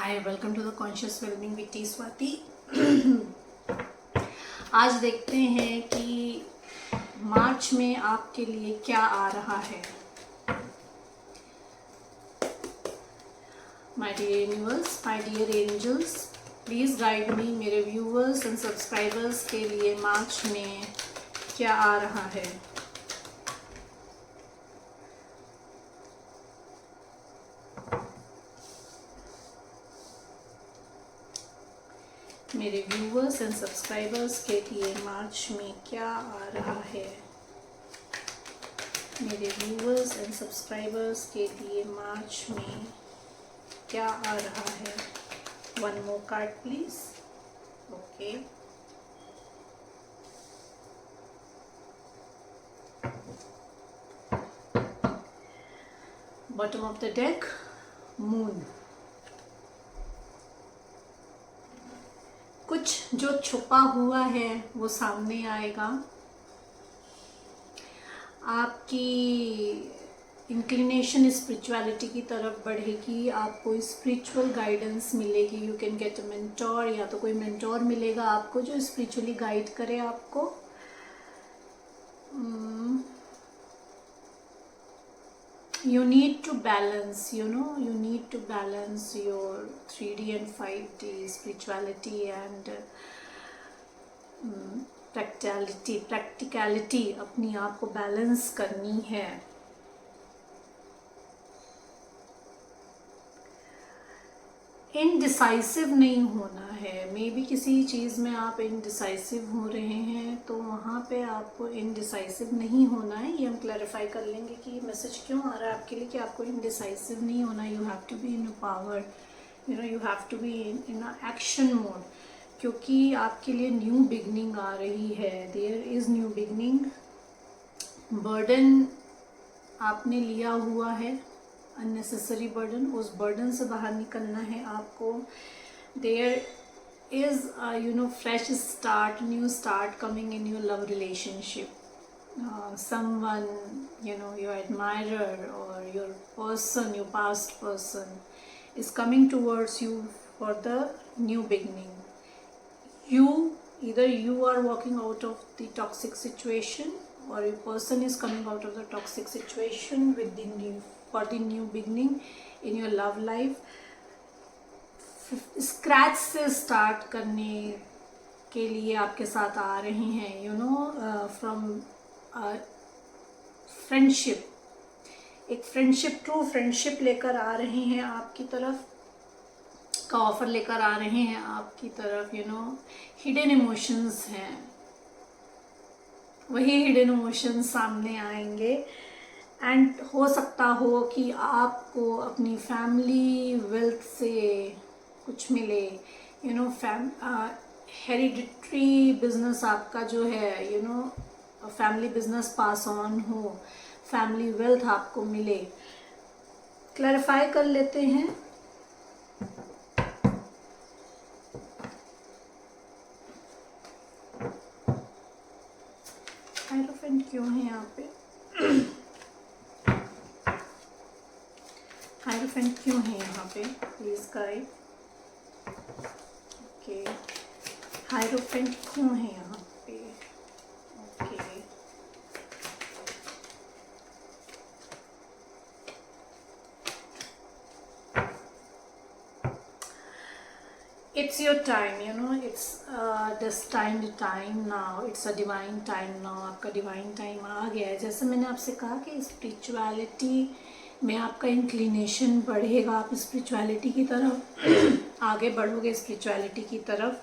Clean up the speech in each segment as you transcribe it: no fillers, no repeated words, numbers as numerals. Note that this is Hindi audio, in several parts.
Hi, welcome to the conscious wellbeing with T Swati. आज देखते हैं कि मार्च में आपके लिए क्या आ रहा है। My dear universe, my dear angels, please guide me. मेरे व्यूवर्स एंड सब्सक्राइबर्स के लिए मार्च में क्या आ रहा है। मेरे व्यूवर्स एंड सब्सक्राइबर्स के लिए मार्च में क्या आ रहा है। मेरे व्यूवर्स एंड सब्सक्राइबर्स के लिए मार्च में क्या आ रहा है। One more card please. Okay, bottom of the deck, moon. कुछ जो छुपा हुआ है वो सामने आएगा। आपकी इंक्लिनेशन स्पिरिचुअलिटी की तरफ बढ़ेगी। आपको स्पिरिचुअल गाइडेंस मिलेगी। You can get a mentor, या तो कोई मेंटोर मिलेगा आपको जो स्पिरिचुअली गाइड करे आपको। You need to balance, you need to balance your 3D and 5D spirituality and practicality अपनी आप को बैलेंस करनी है। इनडिसाइसिव नहीं होना है। मे बी किसी चीज़ में आप इनडिसाइसिव हो रहे हैं, तो वहाँ पे आपको इनडिसाइसिव नहीं होना है। ये हम क्लैरिफाई कर लेंगे कि मैसेज क्यों आ रहा है आपके लिए कि आपको इनडिसाइसिव नहीं होना। You have to be in power, you have to be in action mode, क्योंकि आपके लिए न्यू बिगनिंग आ रही है। There is new beginning. Burden आपने लिया हुआ है, अननेसेसरी बर्डन, उस बर्डन से बाहर निकलना है आपको। There is fresh start, new start coming in your love relationship. someone, your admirer or your person, your past person is coming towards you for the new beginning. Either you are walking out of the toxic situation, or your person is coming out of the toxic situation with for the new beginning in your love life. Scratch से स्टार्ट करने के लिए आपके साथ आ रहे हैं, फ्रॉम फ्रेंडशिप। एक फ्रेंडशिप, ट्रू फ्रेंडशिप लेकर आ रहे हैं आपकी तरफ, का ऑफर लेकर आ रहे हैं आपकी तरफ। हिडन इमोशंस हैं, वही हिडन इमोशंस सामने आएंगे। एंड हो सकता हो कि आपको अपनी फैमिली वेल्थ से कुछ मिले। हेरिडिटरी बिजनेस आपका जो है, फैमिली बिजनेस पास ऑन हो, फैमिली वेल्थ आपको मिले। क्लैरिफाई कर लेते हैं। हाइरोफेंट क्यों है यहाँ पे? हाइरोफेंट क्यों है यहाँ पे? Please guide. ओके, हाइरोफेंट क्यों है यहाँ पे? Okay, it's your time, it's destined time now, it's a divine time now। आपका डिवाइन टाइम आ गया है। जैसे मैंने आपसे कहा कि स्पिरिचुअलिटी में आपका इंक्लिनेशन बढ़ेगा, आप स्पिरिचुअलिटी की तरफ आगे बढ़ोगे, स्पिरिचुअलिटी की तरफ।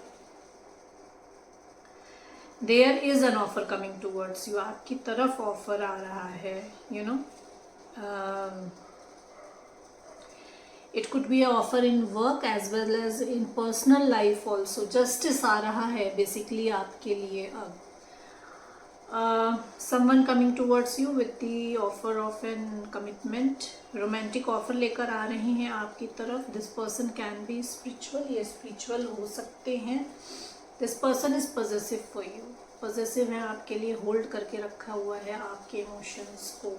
There is an offer coming towards you, आपकी तरफ ऑफर आ रहा है। It could be a offer in work as well as in personal life also. Justice आ रहा है बेसिकली आपके लिए अब। someone coming towards you with the offer of an commitment, romantic offer लेकर आ रहे हैं आपकी तरफ। This person can B spiritual, ये स्पिरिचुअल हो सकते हैं। This person is possessive for you, possessive है आपके लिए, होल्ड करके रखा हुआ है आपके इमोशंस को।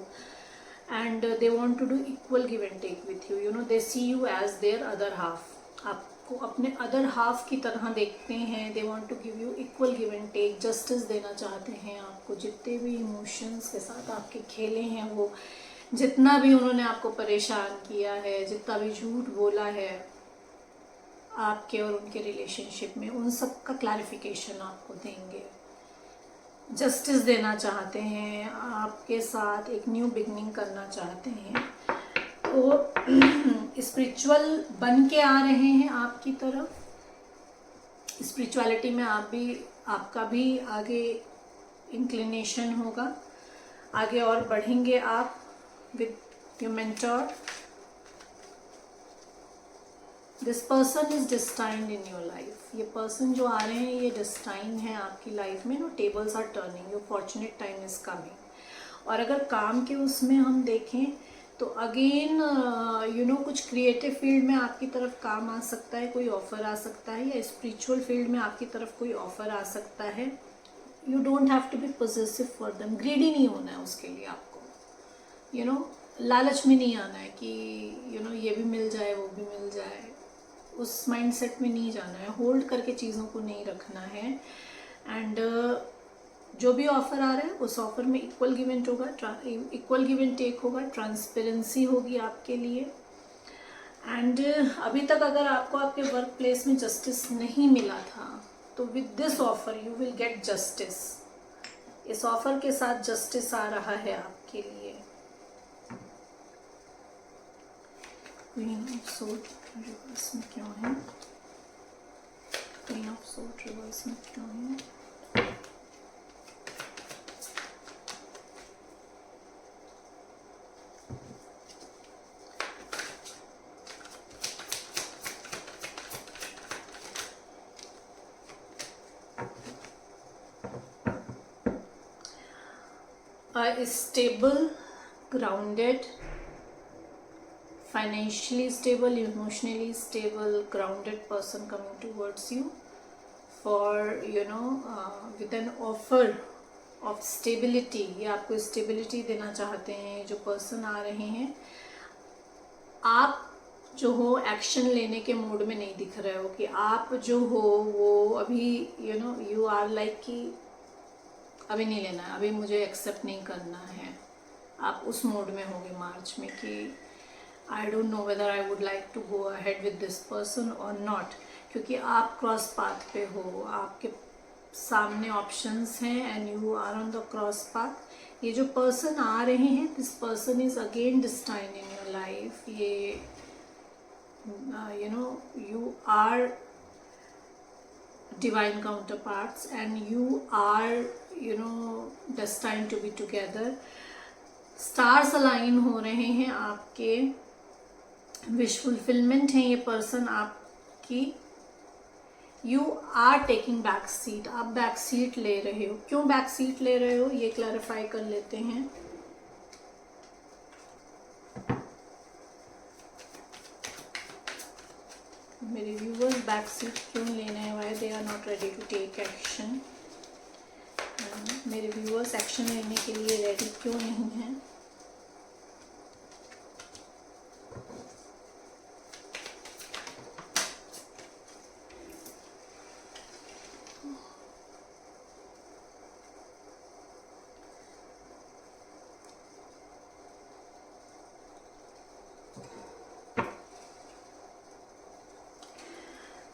And they want to do equal give and take with you, they see you as their other half. आपको अपने अदर हाफ की तरह देखते हैं। They want to give you equal give and take, justice देना चाहते हैं आपको। जितने भी इमोशंस के साथ आपके खेले हैं, वो जितना भी उन्होंने आपको परेशान किया है, जितना भी झूठ बोला है आपके और उनके रिलेशनशिप में, उन सब का क्लैरिफिकेशन आपको देंगे। जस्टिस देना चाहते हैं, आपके साथ एक न्यू बिगनिंग करना चाहते हैं। तो स्पिरिचुअल बन के आ रहे हैं आपकी तरफ। स्पिरिचुअलिटी में आपका भी आगे इंक्लिनेशन होगा, आगे और बढ़ेंगे आप with your mentor. This person is destined in your life. ये पर्सन जो आ रहे हैं ये डिस्टाइंड है आपकी लाइफ में। No, tables are turning, your fortunate time is coming. और अगर काम के उसमें हम देखें तो अगेन कुछ क्रिएटिव फील्ड में आपकी तरफ काम आ सकता है, कोई ऑफर आ सकता है, या स्पिरिचुअल फील्ड में आपकी तरफ कोई ऑफर आ सकता है। You don't have to be possessive for them. Greedy नहीं होना है उसके लिए आपको, लालच में नहीं आना है कि ये भी मिल जाए वो भी मिल जाए, उस माइंडसेट में नहीं जाना है। होल्ड करके चीज़ों को नहीं रखना है। एंड जो भी ऑफर आ रहा है उस ऑफर में इक्वल गिव एंड टेक होगा, ट्रांसपेरेंसी होगी आपके लिए। एंड अभी तक अगर आपको आपके वर्क प्लेस में जस्टिस नहीं मिला था, तो with this offer you will get justice. इस ऑफर के साथ जस्टिस आ रहा है आपके लिए। क्वीन ऑफ सोर्ड रिवर्स में क्यों है? क्वीन ऑफ सोर्ड रिवर्स में क्यों है? A stable, grounded, financially stable, emotionally stable, grounded person coming towards you for with an offer of stability। ये आपको stability देना चाहते हैं जो person आ रहे हैं। आप जो हो एक्शन लेने के मूड में नहीं दिख रहे हो, कि आप जो हो वो अभी you are like कि अभी नहीं लेना है, अभी मुझे एक्सेप्ट नहीं करना है। आप उस मोड में होगे मार्च में कि I don't know whether I would like to go ahead with this person और नॉट, क्योंकि आप क्रॉस पाथ पे हो, आपके सामने ऑप्शंस हैं and you are on the cross path. ये जो पर्सन आ रहे हैं, this person is again destined in your life. ये you are divine counterparts and you are destined to be together। Stars align हो रहे हैं आपके, विश फुलफिलमेंट है ये पर्सन आपकी। You are taking back seat, आप बैक सीट ले रहे हो। क्यों बैक सीट ले रहे हो ये क्लैरिफाई कर लेते हैं। मेरे व्यूवर्स बैक सीट क्यों लेने हैं? Why they are not ready to take action? मेरे व्यूवर्स एक्शन लेने के लिए रेडी क्यों नहीं हैं?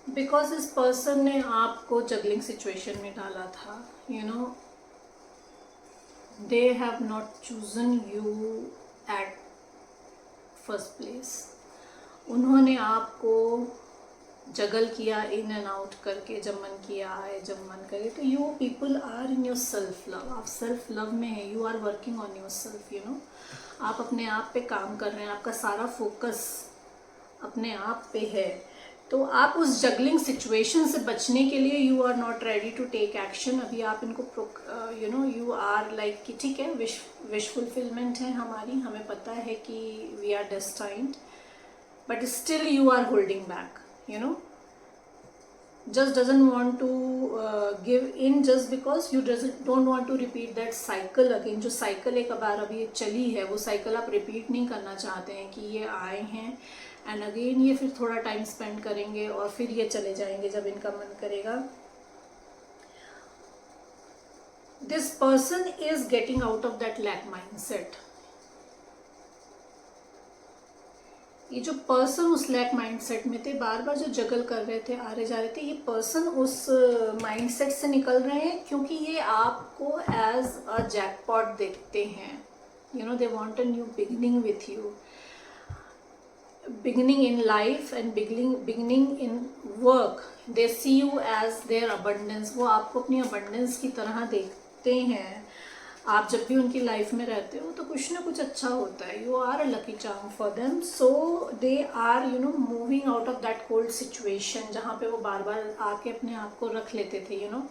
बिकॉज इस पर्सन ने आपको जगलिंग सिचुएशन में डाला था। They have not chosen you at first place. उन्होंने आपको जगल किया इन एंड आउट करके, जब मन किया आए जब मन करे। तो you people are in your self love, आप सेल्फ लव में है। You are working on your self. आप अपने आप पे काम कर रहे हैं, आपका सारा फोकस अपने आप पे है। तो आप उस जगलिंग सिचुएशन से बचने के लिए you are not ready to take action. अभी आप इनको यू आर लाइक कि ठीक है, विश फुलफिलमेंट है हमारी, हमें पता है कि we are destined, but still you are holding back. just doesn't want to give in just because you don't want to repeat that cycle again। जो साइकिल एक बार अभी चली है वो साइकिल आप रिपीट नहीं करना चाहते हैं कि ये आए हैं एंड अगेन ये फिर थोड़ा टाइम स्पेंड करेंगे और फिर ये चले जाएंगे जब इनका मन करेगा. This person is getting out of that lack mindset. ये जो पर्सन उस लैक माइंडसेट में थे, बार बार जो जगल कर रहे थे, आ रहे जा रहे थे, ये पर्सन उस माइंडसेट से निकल रहे हैं क्योंकि ये आपको एज अ जैकपॉट देखते हैं. You know, they want a new beginning with you, beginning in life and beginning in work. They see you as their abundance. वो आपको अपनी abundance की तरह देखते हैं. आप जब भी उनकी लाइफ में रहते हो तो कुछ ना कुछ अच्छा होता है. You are a lucky charm for them. So they are, you know, moving out of that cold situation जहाँ पे वो बार बार आके अपने आप को रख लेते थे, you know,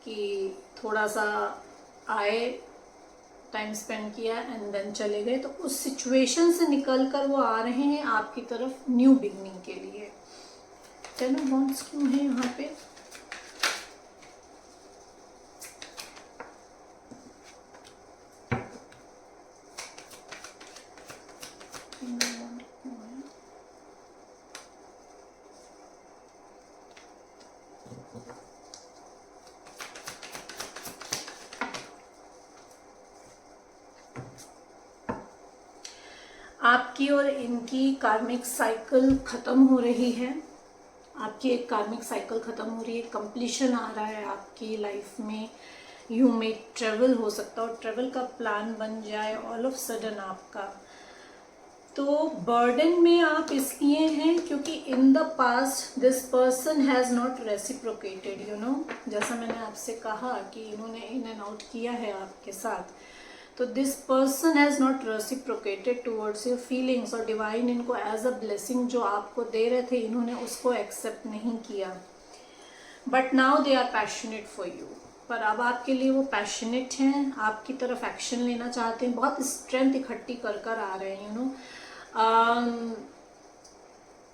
कि थोड़ा सा आए, टाइम स्पेंड किया एंड देन चले गए. तो उस सिचुएशन से निकल कर वो आ रहे हैं आपकी तरफ न्यू बिगनिंग के लिए. टेन ऑफ वॉन्ड्स क्यों है यहाँ पे? आपकी और इनकी कार्मिक साइकिल ख़त्म हो रही है. आपकी एक कार्मिक साइकिल ख़त्म हो रही है, कंप्लीशन आ रहा है आपकी लाइफ में. यू मे ट्रेवल, हो सकता हो ट्रेवल का प्लान बन जाए ऑल ऑफ सडन आपका. तो बर्डन में आप इसलिए हैं क्योंकि in the past this person has not reciprocated. You know, जैसा मैंने आपसे कहा कि इन्होंने इन एंड आउट किया है आपके साथ, तो this person has not reciprocated towards your feelings. और डिवाइन इनको एज अ ब्लेसिंग जो आपको दे रहे थे, इन्होंने उसको एक्सेप्ट नहीं किया. But now they are passionate for you. पर अब आपके लिए वो पैशनेट हैं, आपकी तरफ एक्शन लेना चाहते हैं, बहुत स्ट्रेंथ इकट्ठी कर कर आ रहे हैं. यू नो,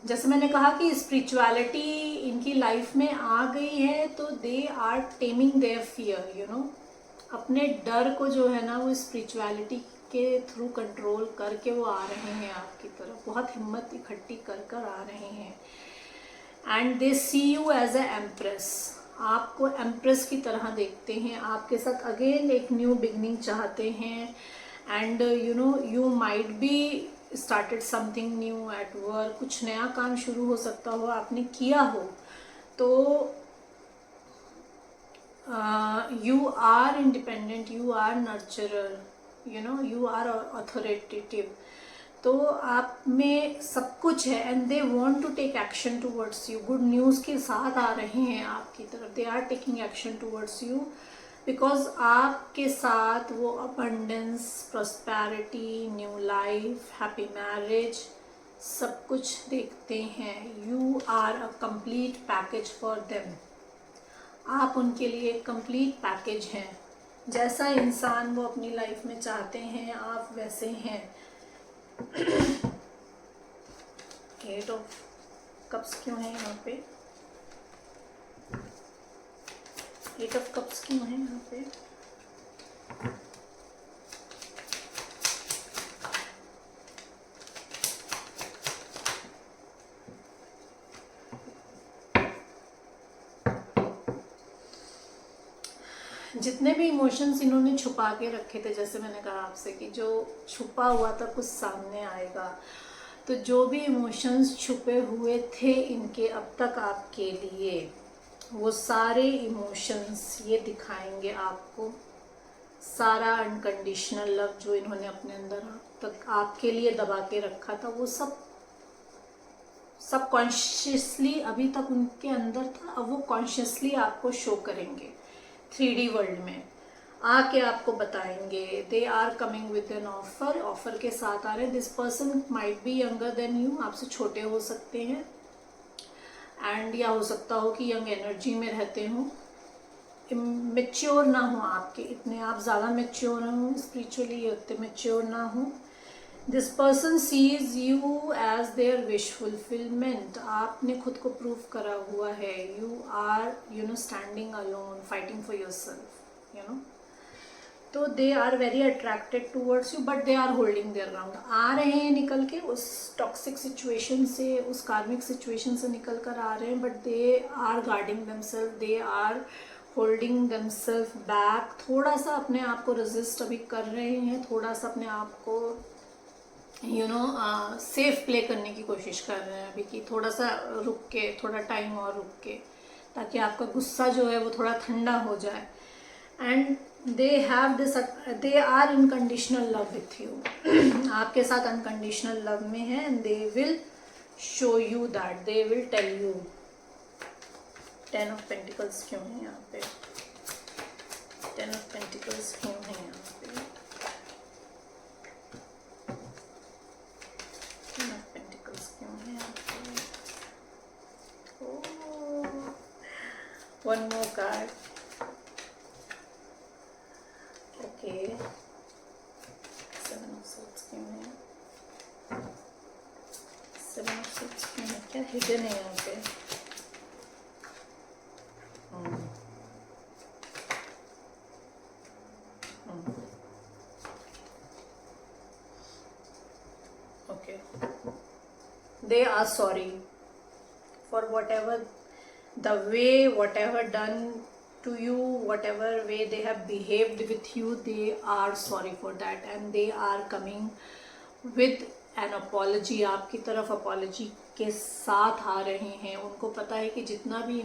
जैसे मैंने कहा कि स्पिरिचुअलिटी इनकी लाइफ में आ गई है, तो they are taming their fear. You know, अपने डर को जो है ना वो स्पिरिचुअलिटी के थ्रू कंट्रोल करके वो आ रहे हैं आपकी तरफ. बहुत हिम्मत इकट्ठी कर कर आ रहे हैं. And they see you as a empress. आपको एम्प्रेस की तरह देखते हैं. आपके साथ अगेन एक न्यू बिगनिंग चाहते हैं. And you know, you might be started something new at work. कुछ नया काम शुरू हो सकता हो, आपने किया हो. तो you are independent, you are nurturer, you know, you are authoritative. तो आप में सब कुछ है and they want to take action towards you. Good news के साथ आ रहे हैं आपकी तरफ. They are taking action towards you because आपके साथ वो abundance, prosperity, new life, happy marriage सब कुछ देखते हैं. You are a complete package for them. आप उनके लिए कंप्लीट पैकेज हैं. जैसा इंसान वो अपनी लाइफ में चाहते हैं, आप वैसे हैं. एट ऑफ कप्स क्यों है यहाँ पे? एट ऑफ कप्स क्यों है यहाँ पे? जितने भी इमोशंस इन्होंने छुपा के रखे थे, जैसे मैंने कहा आपसे कि जो छुपा हुआ था कुछ सामने आएगा. तो जो भी इमोशंस छुपे हुए थे इनके अब तक आपके लिए, वो सारे इमोशंस ये दिखाएंगे आपको. सारा अनकंडीशनल लव जो इन्होंने अपने अंदर तक आपके लिए दबा के रखा था, वो सब सबकॉन्शियसली अभी तक उनके अंदर था, अब वो कॉन्शियसली आपको शो करेंगे 3D वर्ल्ड में. आके आपको बताएंगे. They are coming with an offer. Offer के साथ आ रहे हैं. This person might be younger than you. आपसे छोटे हो सकते हैं. एंड या हो सकता हो कि यंग एनर्जी में रहते हो, मेच्योर ना हो आपके इतने, आप ज़्यादा मेच्योर हो स्पिरिचुअली, उतने मेच्योर ना हो. This person sees you as their wish fulfilment. आपने खुद को प्रूव करा हुआ है. You are, you know, standing alone, fighting for yourself. You know, तो they are very attracted towards you, but they are holding their ground. आ रहे हैं निकल के उस टॉक्सिक सिचुएशन से, उस कार्मिक सिचुएशन से निकल कर आ रहे हैं, but they are guarding themselves, they are holding themselves back. थोड़ा सा अपने आप को रेजिस्ट अभी कर रहे हैं, थोड़ा सा अपने आप को सेफ प्ले करने की कोशिश कर रहे हैं अभी, कि थोड़ा सा रुक के, थोड़ा टाइम और रुक के, ताकि आपका गुस्सा जो है वो थोड़ा ठंडा हो जाए। And they have this, they are in conditional love with you. आपके साथ अनकंडीशनल लव में है, and they will show you that, they will tell you. 10 of pentacles क्यों है यहाँ पे? 10 ऑफ पेंटिकल्स क्यों है यहाँ पे? 10 ऑफ पेंटिकल्स क्यों है यहाँ पे? Oh, one more card. Okay, 7 of swords क्यों है? 7 ऑफ सोर्ड्स क्यों है? क्या हिडन है यहाँ पे? Okay, they are sorry for whatever the way, whatever done to you, whatever way they have behaved with you, they are sorry for that, and they are coming with an apology। आपकी तरफ apology के साथ आ रहे हैं। उनको पता है कि जितना भी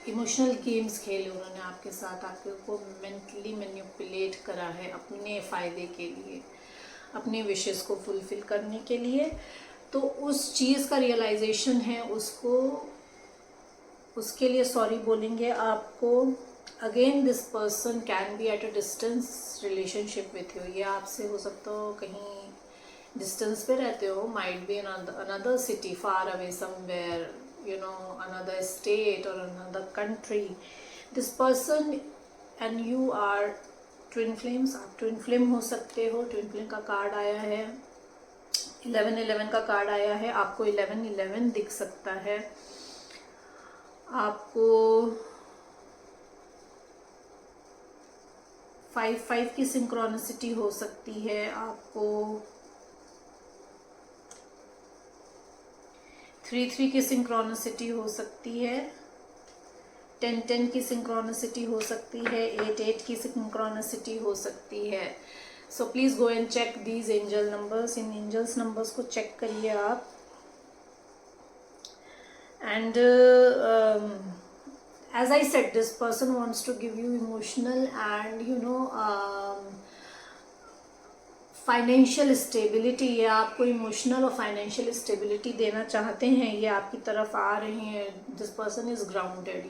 इमोशनल गेम्स खेले उन्होंने आपके साथ, आपको मेंटली मैनिपुलेट करा है अपने फ़ायदे के लिए, अपने विशेस को फुलफिल करने के लिए, तो उस चीज़ का रियलाइजेशन है, उसके लिए सॉरी बोलेंगे आपको। Again this person can B at a distance relationship with you. ये आपसे हो सकता हो कहीं डिस्टेंस पे रहते हो, might be another city, far away somewhere, another state or another country. This person and you are twin flames। आप twin flame हो सकते हो। twin flame का कार्ड आया है, 11-11 का कार्ड आया है। आपको 11-11 दिख सकता है, आपको 5-5 की सिंक्रोनिसिटी हो सकती है, आपको 3-3 की सिंक्रोनिसिटी हो सकती है, 10-10 की सिंक्रोनिसिटी हो सकती है, 8-8 की सिंक्रोनिसिटी हो सकती है। So please go and check these angel numbers. इन एंजल्स नंबर्स को चेक करिए आप। And as I said, this person wants to give you emotional and financial stability. ये आपको इमोशनल और फाइनेंशियल स्टेबिलिटी देना चाहते हैं, ये आपकी तरफ आ रहे हैं। This person is grounded,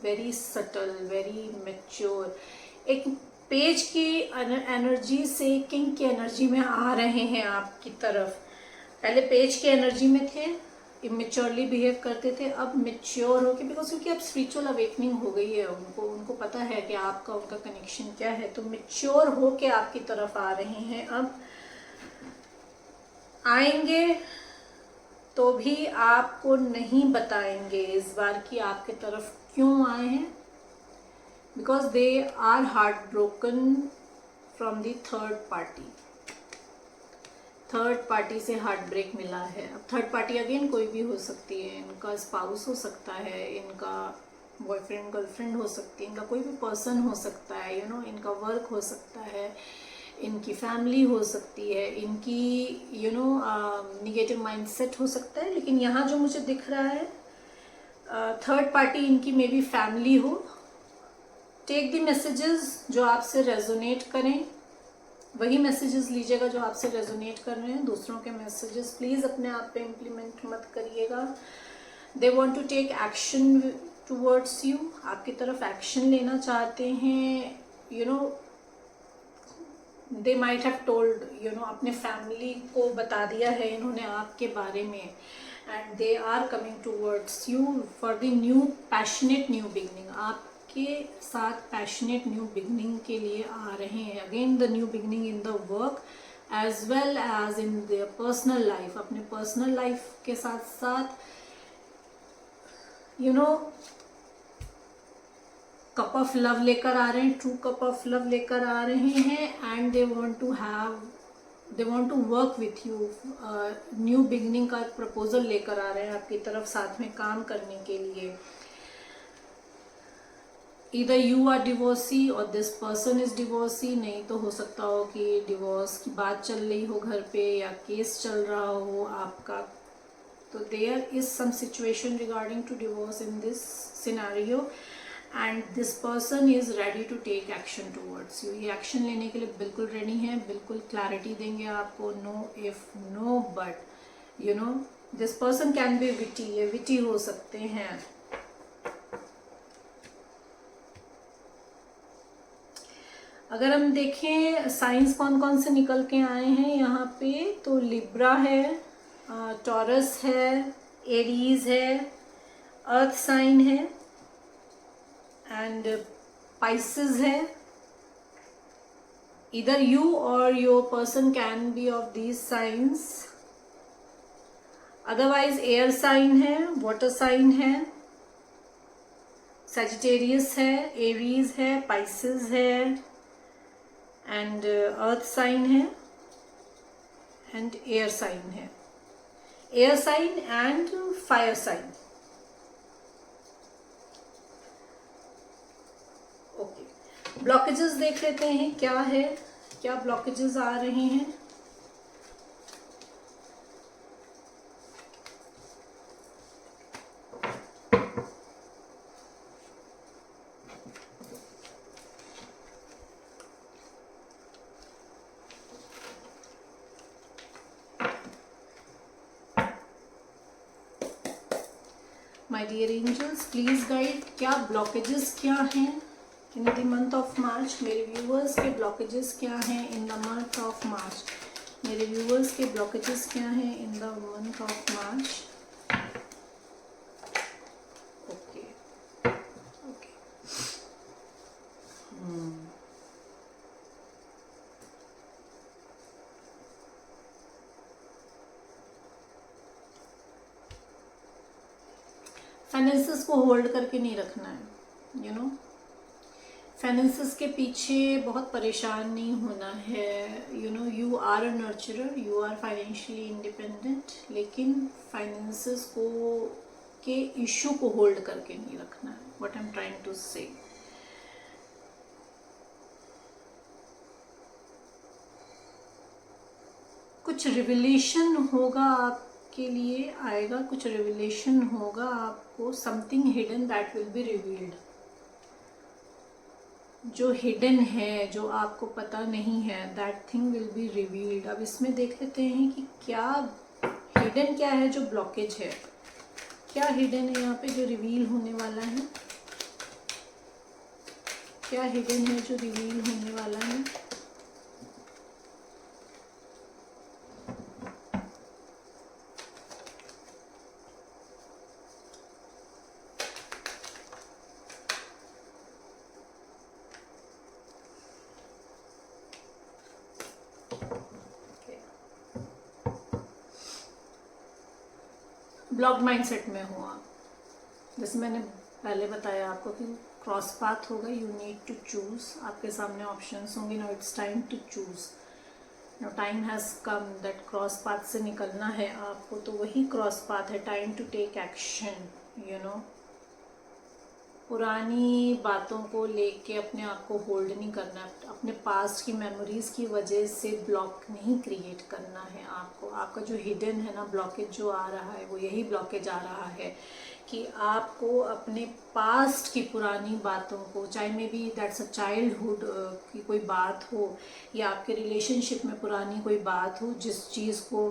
very subtle, very mature. एक पेज की एनर्जी से किंग की एनर्जी में आ रहे हैं आपकी तरफ। पहले पेज की एनर्जी में थे, इमेच्योरली बिहेव करते थे, अब मेच्योर हो के, बिकॉज क्योंकि अब स्पिरिचुअल अवेकनिंग हो गई है उनको पता है कि आपका उनका कनेक्शन क्या है, तो मेच्योर हो के आपकी तरफ आ रहे हैं। अब आएंगे तो भी आपको नहीं बताएंगे इस बार कि आपके तरफ क्यों आए हैं, because they are heart broken from the third party से हार्ट ब्रेक मिला है। अब थर्ड पार्टी अगेन कोई भी हो सकती है, इनका स्पाउस हो सकता है, इनका बॉयफ्रेंड गर्लफ्रेंड हो सकती है, इनका कोई भी पर्सन हो सकता है, इनका वर्क हो सकता है, इनकी फैमिली हो सकती है, इनकी निगेटिव माइंडसेट हो सकता है। लेकिन यहाँ जो मुझे दिख रहा है, थर्ड पार्टी इनकी मे बी फैमिली हो। टेक द मैसेजेस जो आपसे रेजोनेट करें, वही मैसेजेस लीजिएगा जो आपसे रेजोनेट कर रहे हैं। दूसरों के मैसेजेस प्लीज़ अपने आप पे इम्प्लीमेंट मत करिएगा। They want to take action towards you, आपकी तरफ एक्शन लेना चाहते हैं। दे माइट हैव टोल्ड, अपने फैमिली को बता दिया है इन्होंने आपके बारे में, and they are coming towards you for the new passionate new beginning. आपके साथ पैशनेट न्यू बिगनिंग के लिए आ रहे हैं। Again the new beginning in the work as well as in their personal life. अपने पर्सनल लाइफ के साथ साथ कप ऑफ लव लेकर आ रहे हैं, ट्रू कप ऑफ लव लेकर आ रहे हैं, and they want to work with you. New beginning का प्रपोजल लेकर आ रहे हैं आपकी तरफ साथ में काम करने के लिए। Either you are divorcee or this person is divorcee। नहीं तो हो सकता हो कि डिवोर्स की बात चल रही हो घर पे या केस चल रहा हो आपका। तो there is some situation regarding to divorce in this scenario and this person is ready to take action towards you। ये एक्शन लेने के लिए बिल्कुल रेडी हैं, बिल्कुल क्लैरिटी देंगे आपको, no if no but. You know this person can be witty, ये विटी हो सकते हैं। अगर हम देखें साइंस कौन कौन से निकल के आए हैं यहाँ पे, तो लिब्रा है, टॉरस है, एरीज है, अर्थ साइन है एंड पाइसेस है। इधर यू और your person can be of these signs, otherwise air sign है, वाटर साइन है, सजिटेरियस है, एरीज है, पाइसेस है एंड अर्थ साइन है एंड एयर साइन है, air sign and fire sign. Okay, blockages देख लेते हैं क्या है, क्या ब्लॉकेजेस आ रहे हैं। My dear angels please guide, क्या ब्लॉकेजेस क्या हैं in the month of March. मेरे व्यूवर्स के ब्लॉकेजेस क्या हैं in the month of March, मेरे व्यूवर्स के ब्लॉकेजेस क्या हैं in the month of March. Okay okay, finances को होल्ड करके नहीं रखना है। यू नो फाइनेंसेस के पीछे बहुत परेशान नहीं होना है। You know you are a nurturer, you are financially independent, लेकिन फाइनेंसेस को के इशू को होल्ड करके नहीं रखना है। What I am trying to say, कुछ रिविलेशन होगा आपके लिए, आएगा कुछ रिविलेशन होगा आपको, something hidden that will be revealed. जो हिडन है, जो आपको पता नहीं है, that thing will be revealed. अब इसमें देख लेते हैं कि क्या हिडन क्या है जो ब्लॉकेज है, क्या हिडन है यहाँ पे जो रिवील होने वाला है, क्या हिडन है जो रिवील होने वाला है। ब्लॉक्ड माइंडसेट में हो आप, जैसे मैंने पहले बताया आपको कि क्रॉस पाथ होगा, यू नीड टू चूज। आपके सामने ऑप्शंस होंगे, now it's time to choose, now time has come that cross path से निकलना है आपको। तो वही क्रॉस पाथ है, time to take action. You know पुरानी बातों को लेके अपने आप को होल्ड नहीं करना, अपने पास्ट की मेमोरीज की वजह से ब्लॉक नहीं क्रिएट करना है आपको। आपका जो हिडन है ना ब्लॉकेज जो आ रहा है, वो यही ब्लॉकेज आ रहा है कि आपको अपने पास्ट की पुरानी बातों को, चाहे may be that's a childhood की कोई बात हो या आपके रिलेशनशिप में पुरानी कोई बात हो, जिस चीज़ को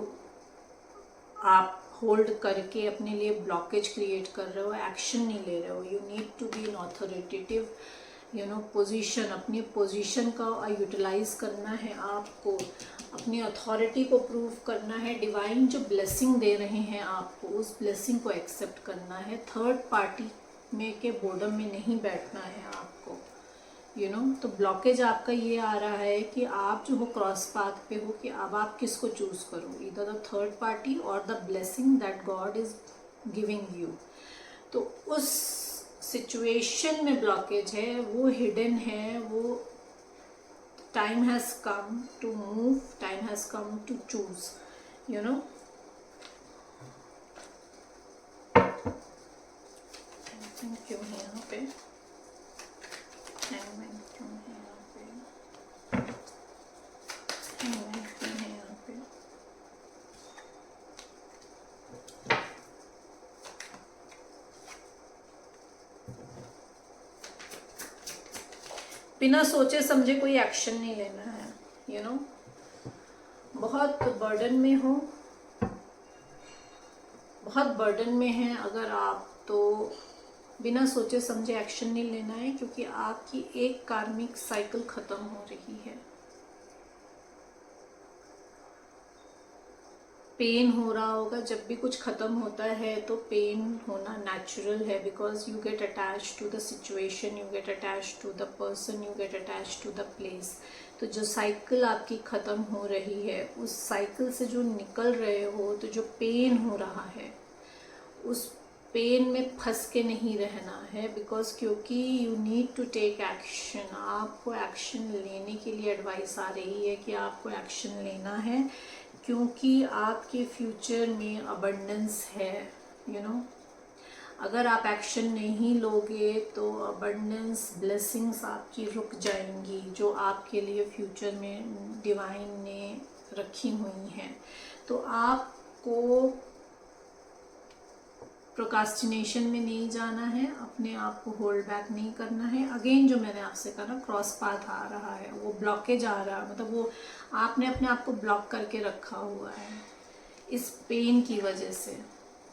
आप होल्ड करके अपने लिए ब्लॉकेज क्रिएट कर रहे हो, एक्शन नहीं ले रहे हो। You need to be in authoritative position, अपनी पोजीशन का यूटिलाइज करना है आपको, अपनी अथॉरिटी को प्रूव करना है। डिवाइन जो ब्लेसिंग दे रहे हैं आपको, उस ब्लेसिंग को एक्सेप्ट करना है। थर्ड पार्टी में के बोर्डम में नहीं बैठना है आपको। तो ब्लॉकेज आपका ये आ रहा है कि आप जो हो क्रॉस पाथ पे हो कि अब आप किसको चूज करो, इधर द थर्ड पार्टी और the blessing that God is giving you. तो उस सिचुएशन में ब्लॉकेज है वो हिडन है, वो time has come to move, time has come to choose, you know. क्यों है यहाँ पे हैंगमैन, क्यों है यहाँ पे हैंगमैन, क्यों है यहाँ पे। बिना सोचे समझे कोई एक्शन नहीं लेना है, यू नो। बहुत बर्डन में हो, बहुत बर्डन में है अगर आप, तो बिना सोचे समझे एक्शन नहीं लेना है, क्योंकि आपकी एक कार्मिक साइकिल खत्म हो रही है। पेन हो रहा होगा, जब भी कुछ खत्म होता है तो पेन होना नेचुरल है, because you get attach to the situation, you get attach to the person, you get attach to the place. तो जो साइकिल आपकी ख़त्म हो रही है, उस साइकिल से जो निकल रहे हो, तो जो पेन हो रहा है उस पेन में फंस के नहीं रहना है, बिकॉज क्योंकि you need to take action. आपको एक्शन लेने के लिए एडवाइस आ रही है कि आपको एक्शन लेना है, क्योंकि आपके फ्यूचर में अबंडेंस है, यू नो। अगर आप एक्शन नहीं लोगे तो अबंडेंस, ब्लेसिंग्स आपकी रुक जाएंगी, जो आपके लिए फ्यूचर में डिवाइन ने रखी हुई हैं। तो आपको प्रोकास्टिनेशन में नहीं जाना है, अपने आप को होल्ड बैक नहीं करना है। अगेन जो मैंने आपसे कहा ना, क्रॉस पाथ आ रहा है, वो ब्लॉकेज आ रहा है, मतलब वो आपने अपने आप को ब्लॉक करके रखा हुआ है इस पेन की वजह से।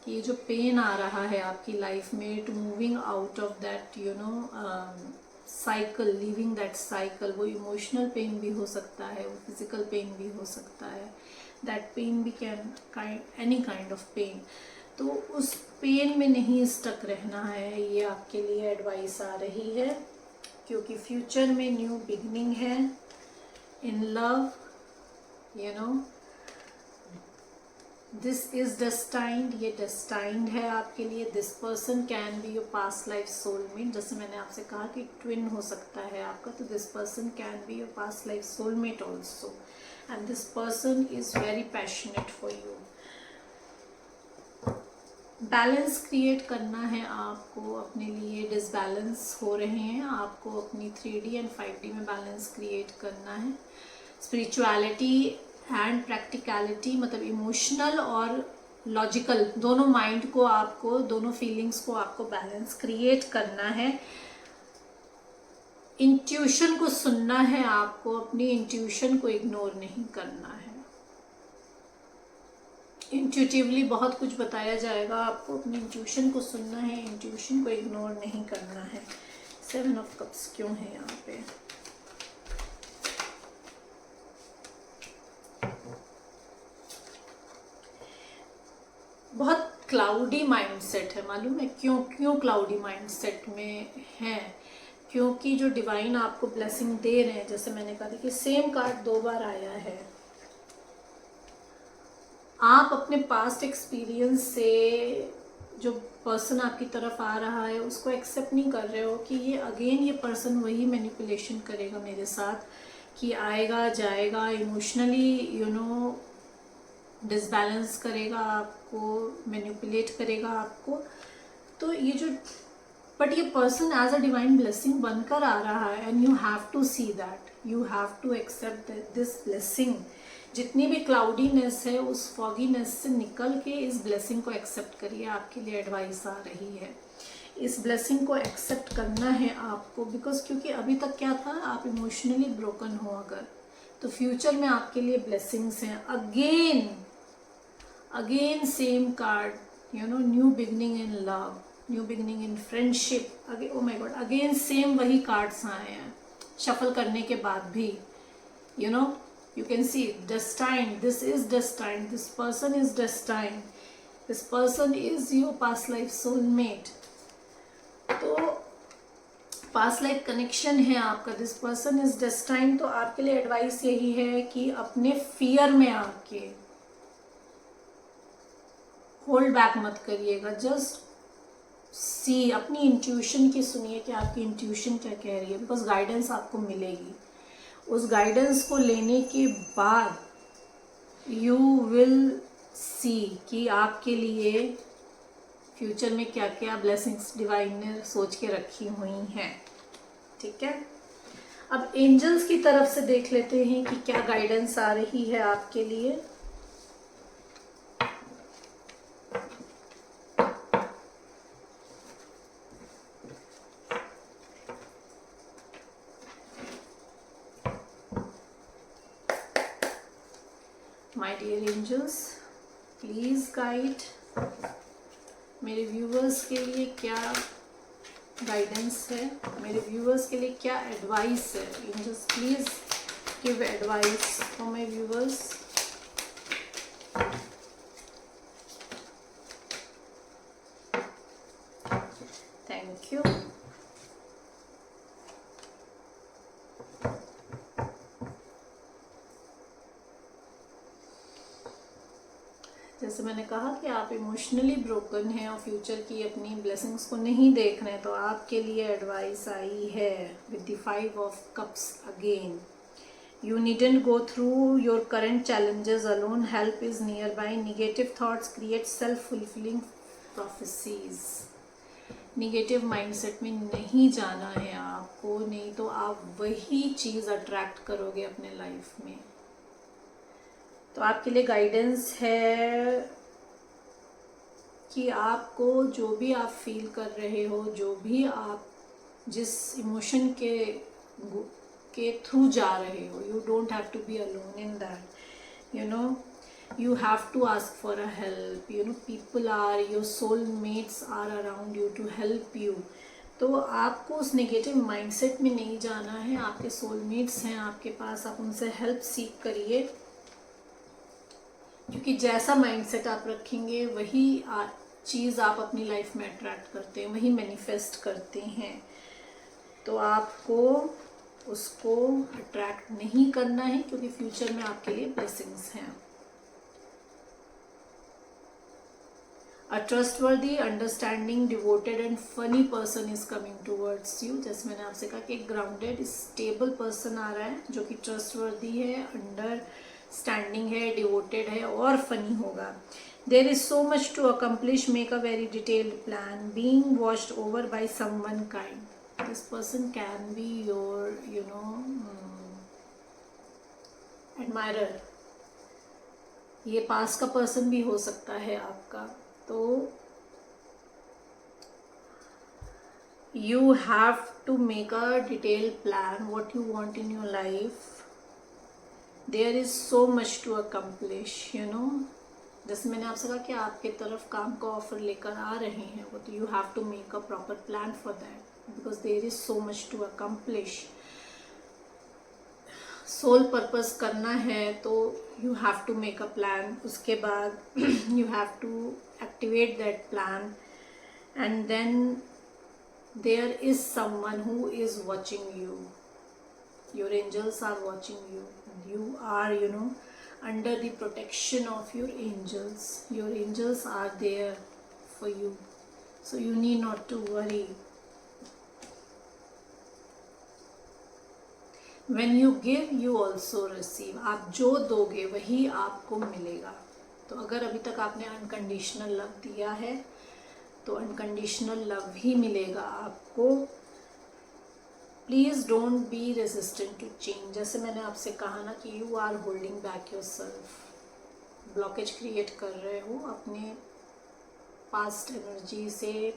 कि ये जो पेन आ रहा है आपकी लाइफ में, to moving out of that, you know, cycle, living that cycle. वो इमोशनल पेन भी हो सकता है, वो फिजिकल पेन भी हो सकता है, दैट पेन भी can any kind of pain. तो उस पेन में नहीं स्टक रहना है, ये आपके लिए एडवाइस आ रही है, क्योंकि फ्यूचर में न्यू बिगनिंग है in love, you know. This is destined, ये डेस्टाइंड है आपके लिए। This person can be your past life soulmate. जैसे मैंने आपसे कहा कि ट्विन हो सकता है आपका, तो this person can be your past life soulmate also, and this person is very passionate for you. Balance create करना है आपको अपने लिए, डिसबैलेंस हो रहे हैं आपको, अपनी 3D एंड 5D में बैलेंस क्रिएट करना है। स्पिरिचुअलिटी एंड प्रैक्टिकलिटी, मतलब इमोशनल और लॉजिकल, दोनों माइंड को आपको, दोनों फीलिंग्स को आपको बैलेंस क्रिएट करना है। इंट्यूशन को सुनना है आपको, अपनी इंट्यूशन को इग्नोर नहीं करना है। इंट्यूटिवली बहुत कुछ बताया जाएगा आपको, अपनी इंट्यूशन को सुनना है, इंट्यूशन को इग्नोर नहीं करना है। 7 ऑफ कप्स क्यों है यहाँ पे? बहुत क्लाउडी माइंडसेट है, मालूम है क्यों क्लाउडी माइंडसेट में है? क्योंकि जो डिवाइन आपको ब्लेसिंग दे रहे हैं, जैसे मैंने कहा था कि सेम कार्ड 2 बार आया है, आप अपने पास्ट एक्सपीरियंस से जो पर्सन आपकी तरफ आ रहा है उसको एक्सेप्ट नहीं कर रहे हो कि ये अगेन, ये पर्सन वही मैनिपुलेशन करेगा मेरे साथ, कि आएगा जाएगा, इमोशनली यू नो डिसबैलेंस करेगा आपको, मैनिपुलेट करेगा आपको। तो ये जो, बट ये person as a divine blessing बनकर आ रहा है, and you have to see that, you have to accept this blessing. जितनी भी क्लाउडीनेस है, उस फॉगीनेस से निकल के इस ब्लेसिंग को एक्सेप्ट करिए, आपके लिए एडवाइस आ रही है। इस ब्लेसिंग को एक्सेप्ट करना है आपको, बिकॉज क्योंकि अभी तक क्या था, आप इमोशनली ब्रोकन हो अगर, तो फ्यूचर में आपके लिए ब्लेसिंग्स हैं। Again same card, you know, new beginning in love, new beginning in friendship. Again, oh my god, again same वही कार्ड्स आए हैं शफल करने के बाद भी, यू no. You can see destined, this is destined, this person is destined, this person is your past life soulmate। तो पास्ट लाइफ कनेक्शन है आपका, दिस पर्सन इज destined। तो आपके लिए एडवाइस यही है कि अपने फियर में आके होल्ड बैक मत करिएगा, जस्ट सी, अपनी इंट्यूशन की सुनिए कि आपकी इंट्यूशन क्या कह रही है, बिकॉज गाइडेंस आपको मिलेगी। उस गाइडेंस को लेने के बाद यू विल सी कि आपके लिए फ्यूचर में क्या क्या ब्लेसिंग्स डिवाइन ने सोच के रखी हुई हैं। ठीक है, अब एंजल्स की तरफ से देख लेते हैं कि क्या गाइडेंस आ रही है आपके लिए। My dear angels, please guide मेरे व्यूवर्स के लिए क्या गाइडेंस है, मेरे व्यूवर्स के लिए क्या एडवाइस है। Angels please give advice for my viewers. Thank you. जैसे मैंने कहा कि आप इमोशनली ब्रोकन हैं और फ्यूचर की अपनी ब्लेसिंग्स को नहीं देख रहे हैं, तो आपके लिए एडवाइस आई है with the 5 of cups again. You needn't go through your current challenges alone. Help is nearby. Negative thoughts create self-fulfilling prophecies. Negative mindset में नहीं जाना है आपको, नहीं तो आप वही चीज़ अट्रैक्ट करोगे अपने लाइफ में। तो आपके लिए गाइडेंस है कि आपको जो भी आप फील कर रहे हो, जो भी आप जिस इमोशन के थ्रू जा रहे हो, you don't have to be alone in that, you no, you have to ask for a help, you know, people are, your soul mates are around you to help you। तो आपको उस नेगेटिव माइंडसेट में नहीं जाना है, आपके सोलमेट्स हैं आपके पास, आप उनसे हेल्प सीख करिए, क्योंकि जैसा माइंडसेट आप रखेंगे वही चीज़ आप अपनी लाइफ में अट्रैक्ट करते हैं, वही मैनिफेस्ट करते हैं। तो आपको उसको अट्रैक्ट नहीं करना है, क्योंकि फ्यूचर में आपके लिए ब्लेसिंग्स हैं। A trustworthy, understanding, devoted and funny person is coming towards you। जैसे मैंने आपसे कहा कि एक ग्राउंडेड स्टेबल पर्सन आ रहा है जो कि ट्रस्टवर्दी है, अंडरस्टैंडिंग है, डिवोटेड है और फनी होगा। There is so much to accomplish, make a very detailed plan, being watched over by someone kind। This person can be your, you know, admirer। ये पास का पर्सन भी हो सकता है आपका। तो you have to make a detailed plan what you want in your life। there is so much to accomplish, you know। जैसे मैंने आपसे कहा कि आपके तरफ काम का ऑफर लेकर आ रहे हैं वो, तो you have to make a proper plan for that because there is so much to accomplish। Soul purpose करना है तो you have to make a plan, उसके बाद you have to activate that plan and then there is someone who is watching you. Your angels are watching you, you are, you know, under the protection of your angels. Your angels are there for you, so you need not to worry. When you give, you also receive। आप जो दोगे वही आपको मिलेगा। तो अगर अभी तक आपने अनकंडीशनल लव दिया है तो अनकंडीशनल लव ही मिलेगा आपको। Please don't be resistant to change. जैसे मैंने आपसे कहा ना कि you are holding back your self, blockage create कर रहे हो अपने पास्ट एनर्जी से।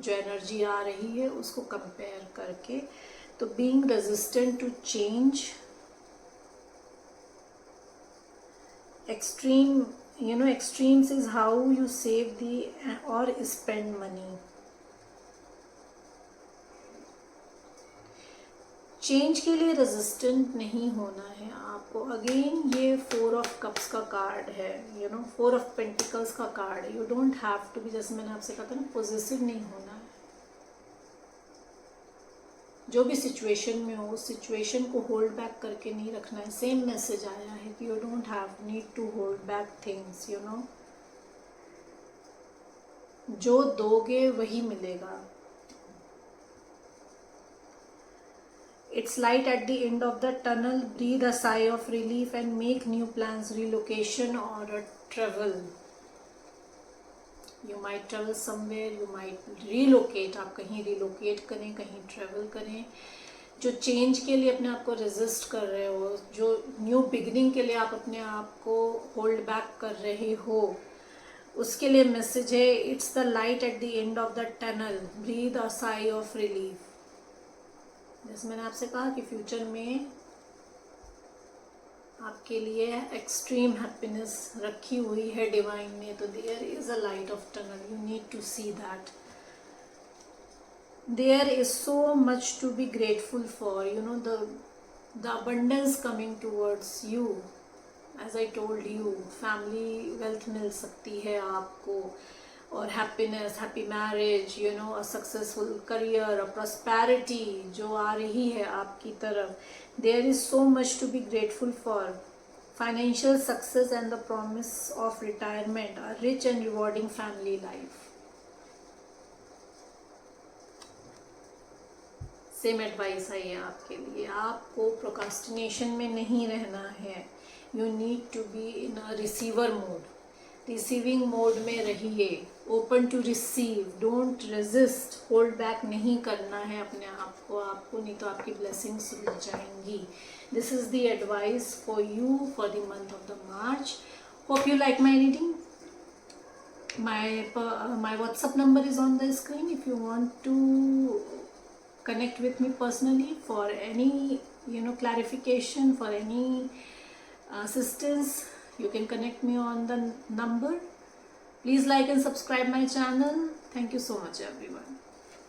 जो एनर्जी आ रही है उसको कंपेयर करके, तो being resistant to change, extreme, you know, extremes is how you save the or spend money। Change के लिए रेजिस्टेंट नहीं होना है आपको। अगेन ये 4 ऑफ कप्स का कार्ड है, यू नो, 4 ऑफ पेंटिकल्स का कार्ड है। You don't have to be, जैसे मैंने आपसे कहा था ना, पॉजिटिव नहीं होना है। जो भी सिचुएशन में हो उस सिचुएशन को होल्ड बैक करके नहीं रखना है। सेम मैसेज आया है कि you don't have need to hold back things, you know. जो दोगे वही मिलेगा। It's light at the end of the tunnel. Breathe a sigh of relief and make new plans, relocation or a travel. You might travel somewhere, you might relocate. आप कहीं relocate करें, कहीं travel करें। जो चेंज के लिए अपने आप को रेजिस्ट कर रहे हो, जो न्यू बिगिनिंग के लिए आप अपने आप को होल्ड बैक कर रहे हो, उसके लिए मैसेज है, it's the light at the end of the tunnel, breathe a sigh of relief. जैसे मैंने आपसे कहा कि फ्यूचर में आपके लिए एक्सट्रीम हैप्पीनेस रखी हुई है डिवाइन ने, तो there is a light of tunnel, you need to see that. There is so much to be grateful for, you know, the abundance coming towards you. As I told you, family wealth मिल सकती है आपको, और happiness, happy marriage, you know, a successful career, a prosperity जो आ रही है आपकी तरफ। There is so much to be grateful for. Financial success and the promise of retirement, a rich and rewarding family life. Same advice आई है आपके लिए। आपको प्रोकास्टिनेशन में नहीं रहना है। You need to be in a receiver mode, receiving mode में रहिए, open to receive, don't resist, hold back नहीं करना है अपने आप को, आपको, नहीं तो आपकी ब्लेसिंग्स रुक जाएंगी। This is the advice for you for the month of the March. Hope you like my reading. My WhatsApp number is on the screen. If you want to connect with me personally for any, you know, clarification, for any assistance, you can connect me on the number. Please like and subscribe my channel. Thank you so much everyone.